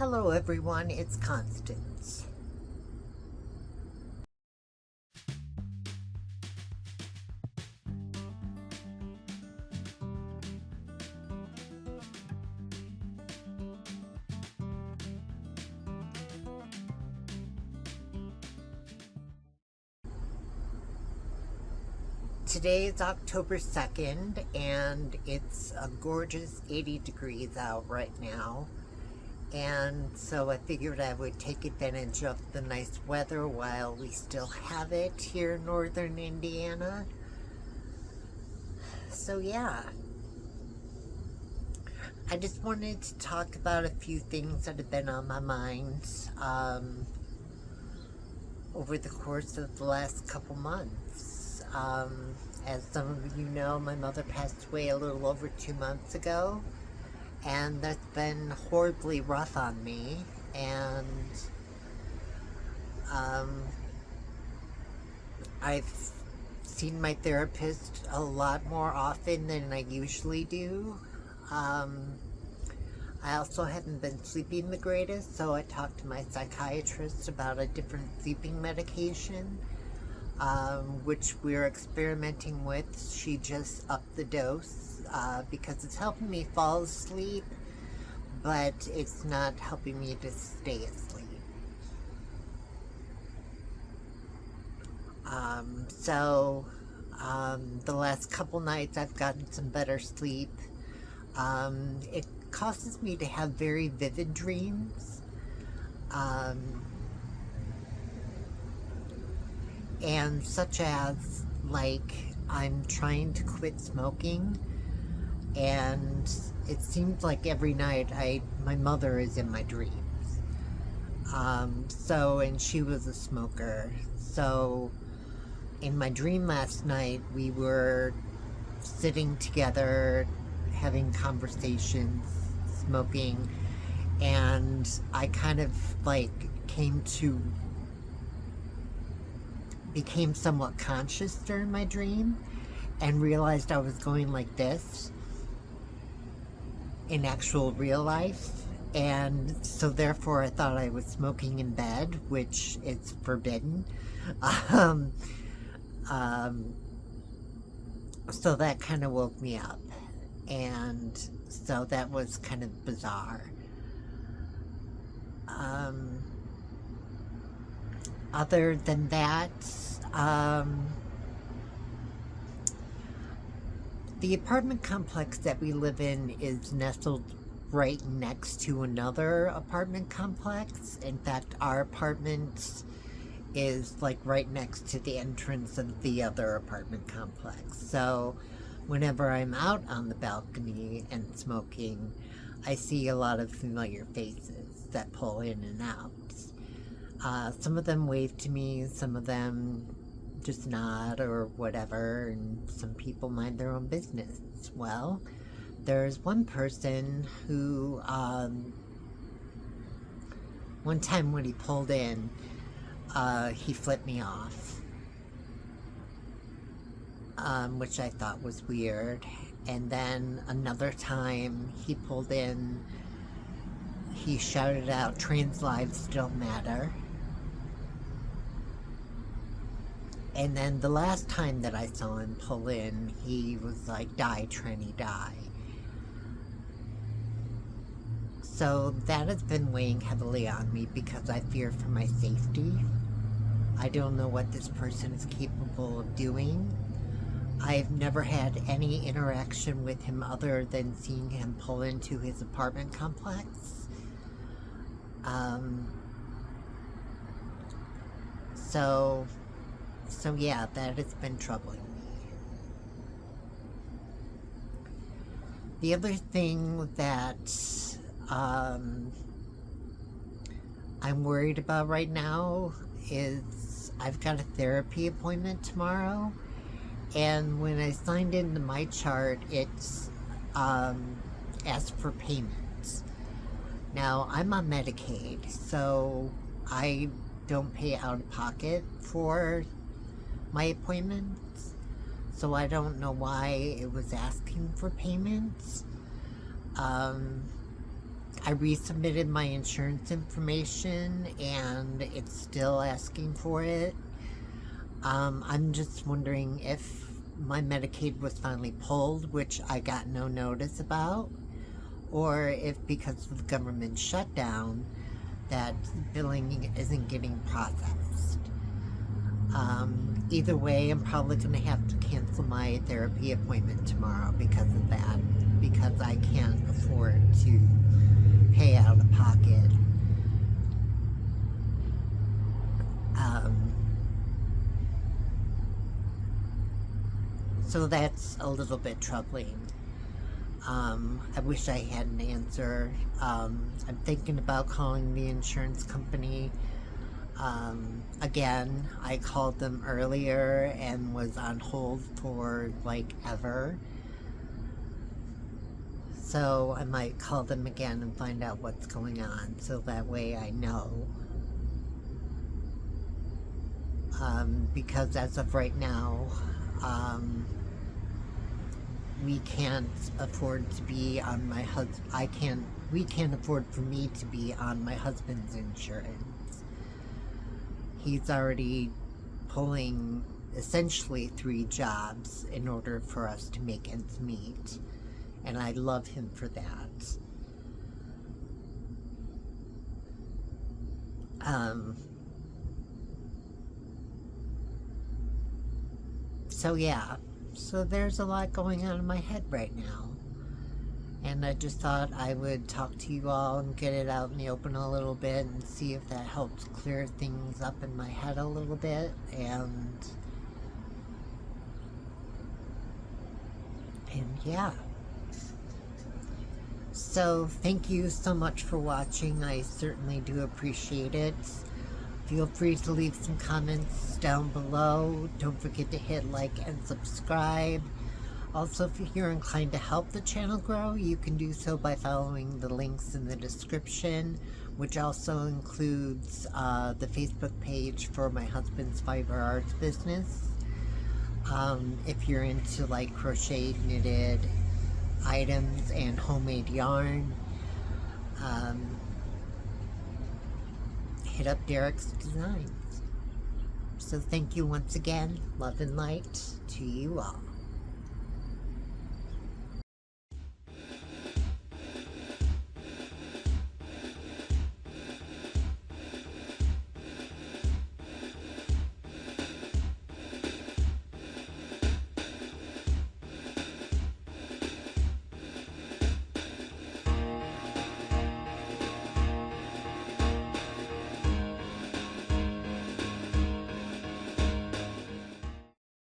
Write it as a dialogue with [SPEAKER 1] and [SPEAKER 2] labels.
[SPEAKER 1] Hello everyone, it's Constance. Today is October 2nd and it's a gorgeous 80 degrees out right now. And so I figured I would take advantage of the nice weather while we still have it here in northern Indiana. So yeah, I just wanted to talk about a few things that have been on my mind over the course of the last couple months. As some of you know, my mother passed away a little over 2 months ago, and that's been horribly rough on me, and I've seen my therapist a lot more often than I usually do. I also haven't been sleeping the greatest, so I talked to my psychiatrist about a different sleeping medication, which we're experimenting with. She just upped the dose because it's helping me fall asleep, but it's not helping me to stay asleep. The last couple nights I've gotten some better sleep. It causes me to have very vivid dreams. And such as, like, I'm trying to quit smoking, and it seems like every night my mother is in my dreams. And she was a smoker. So in my dream last night, we were sitting together, having conversations, smoking, and I kind of like became somewhat conscious during my dream and realized I was going like this in actual real life. And so therefore I thought I was smoking in bed, which is forbidden. So that kind of woke me up, and so that was kind of bizarre. Other than that, the apartment complex that we live in is nestled right next to another apartment complex. In fact, our apartment is like right next to the entrance of the other apartment complex. So whenever I'm out on the balcony and smoking, I see a lot of familiar faces that pull in and out. Some of them wave to me, some of them just nod or whatever, and some people mind their own business. Well, there's one person who, one time when he pulled in, he flipped me off, which I thought was weird. And then another time he pulled in, he shouted out, "Trans lives don't matter." And then the last time that I saw him pull in, he was like, "Die, tranny, die." So that has been weighing heavily on me because I fear for my safety. I don't know what this person is capable of doing. I've never had any interaction with him other than seeing him pull into his apartment complex. So yeah, that has been troubling me. The other thing that I'm worried about right now is I've got a therapy appointment tomorrow, and when I signed into my chart, it's asked for payments. Now, I'm on Medicaid, so I don't pay out of pocket for my appointments, so I don't know why it was asking for payments. I I resubmitted my insurance information and it's still asking for it. I'm just wondering if my Medicaid was finally pulled, which I got no notice about, or if because of the government shutdown that billing isn't getting processed. Either way, I'm probably going to have to cancel my therapy appointment tomorrow because of that, because I can't afford to pay out of pocket. So that's a little bit troubling. I wish I had an answer. I'm thinking about calling the insurance company. Again, I called them earlier and was on hold for like ever. So I might call them again and find out what's going on, so that way I know. Because as of right now, we can't afford to be on my we can't afford for me to be on my husband's insurance. He's already pulling essentially 3 jobs in order for us to make ends meet. And I love him for that. So yeah, so there's a lot going on in my head right now. And I just thought I would talk to you all and get it out in the open a little bit and see if that helps clear things up in my head a little bit. And yeah. So thank you so much for watching. I certainly do appreciate it. Feel free to leave some comments down below. Don't forget to hit like and subscribe. Also, if you're inclined to help the channel grow, you can do so by following the links in the description, which also includes the Facebook page for my husband's fiber arts business. If you're into like crochet, knitted items and homemade yarn, hit up Derrick's Designs. So thank you once again. Love and light to you all.